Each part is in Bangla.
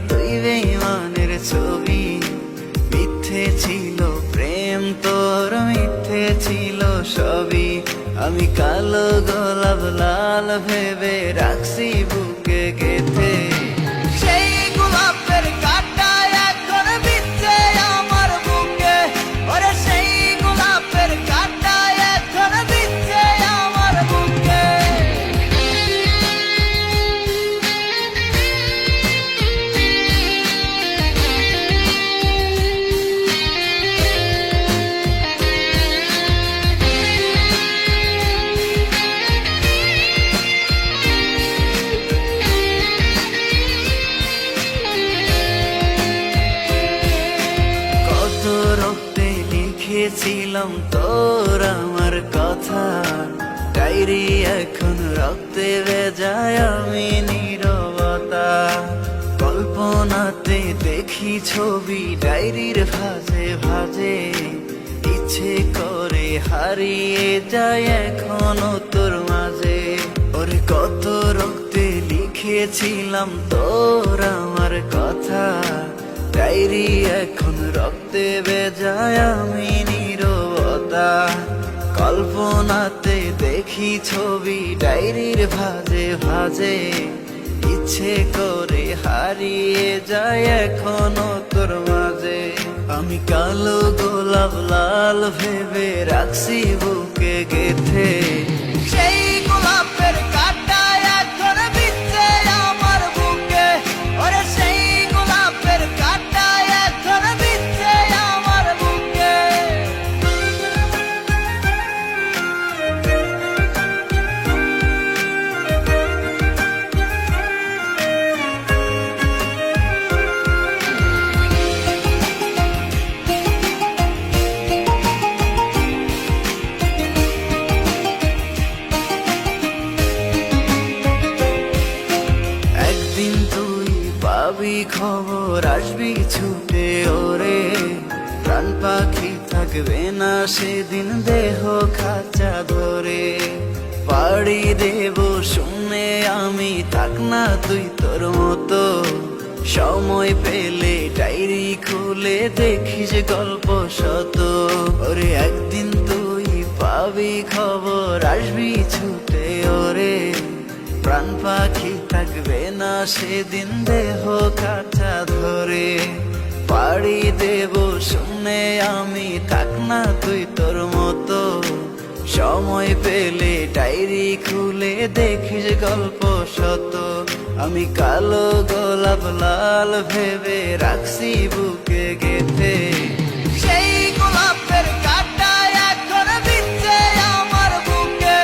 তুই বেঈমানের ছবি। মিথ্যে ছিল প্রেম তোর, মিথ্যে ছিল সবই। আমি কালো গোলাপ লাল ভেবে রাখছি বুকে গেথে। সেই গোলাপের কাঁটা এখন বিচ্ছে আমার বুকে, ওরে সেই গোলাপের কাঁটা এখন বিচ্ছে আমার বুকে। রক্তে লিখেছিলাম তোর আমার কথা, ডায়েরি এখন রক্তে ভেজায় আমি নীরবতা। কল্পনাতে দেখি ছবি ডায়েরির ভাঁজে ভাঁজে, ইচ্ছে করে হারিয়ে যায় এখনো তোর মাঝে। ওরে কত রক্তে লিখেছিলাম তোর আমার কথা, ডায়েরি এখন রক্তে ভেজায় আমি নীরবতা। কল্পনাতে দেখি ছবি ডায়েরির ভাঁজে ভাঁজে, ইচ্ছে করে হারিয়ে যায় এখনো তোর মাঝে। আমি কালো গোলাপ লাল ভেবে রাখছি বুকে গেথে। সেই গোলাপের কাঁটা এখন বিচ্ছে আমার বুকে, ওরে সেই গোলাপের কাঁটা এখন বিচ্ছে আমার বুকে। একদিন তুই পাবি খবর, আসবি ছুটে ওরে। প্রাণ পাখি থাকবে না সেদিন দেহ খাঁচা ধরে। পাড়ি দেব শুনে আমি, থাক না তুই তোর মতো। সময় পেলে ডায়েরি খুলে দেখিস গল্প শত। ওরে একদিন তুই পাবি খবর, আসবি ছুটে ওরে। প্রাণ পাখি থাকবে না সেদিন দেহ কাঁচা ধরে। পাড়ি দেব শুনে আমি, থাক না তুই তোর মতো। সময় পেলে ডায়েরি খুলে দেখিস গল্প শত। আমি কালো গোলাপ লাল ভেবে রাখছি বুকে গেথে। সেই গোলাপের কাঁটা এখন বিচ্ছে আমার বুকে,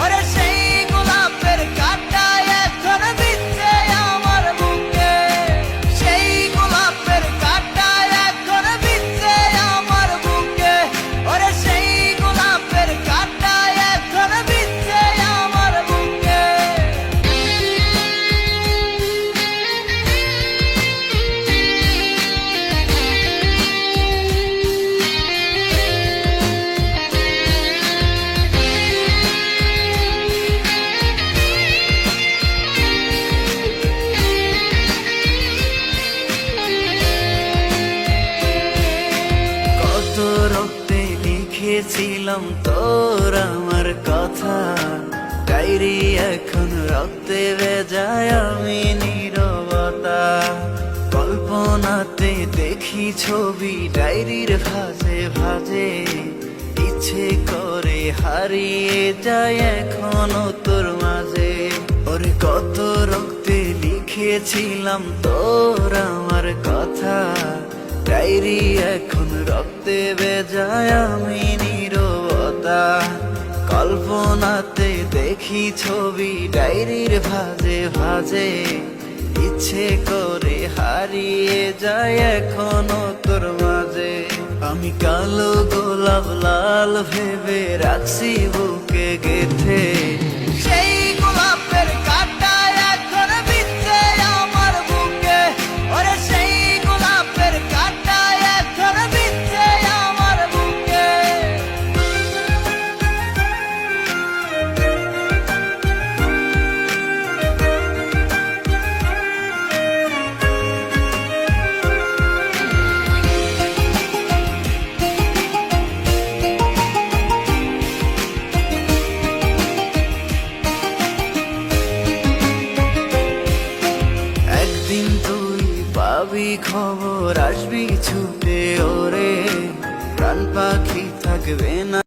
ওরে সেই গোলাপের কাঁটা এখন বিচ্ছে আমার বুকে। সেই গোলাপের কাঁটা এখন বিচ্ছে আমার বুকে, ওরে সেই গোলাপের কাঁটা এখন বিচ্ছে আমার বুকে। কত রক্তে লিখেছিলাম তোর আমার কথা, ডায়েরি এখন রক্তে ভেজায় আমি নীরবতা। কল্পনাতে দেখি ছবি ডায়েরির ভাঁজে ভাঁজে, ইচ্ছে করে হারিয়ে যায় এখনো তোর মাঝে। ওরে কত রক্তে লিখেছিলাম তোর আমার কথা, ডায়েরি এখন রক্তে ভেজায় আমি নীরবতা। কল্পনাতে দেখি ছবি ডায়েরির ভাঁজে ভাঁজে, ইচ্ছে করে হারিয়ে যায় এখনো তোর মাঝে। আমি কালো গোলাপ লাল ভেবে রাখছি বুকে গেথে। সেই গোলাপের কাঁটা এখন বিচ্ছে আমার বুকে, ওরে সেই গোলাপের কাঁটা এখন বিচ্ছে আমার বুকে। পাবি খবর আসবি ছুটে ওরে প্রাণ পাখি থাকবে না।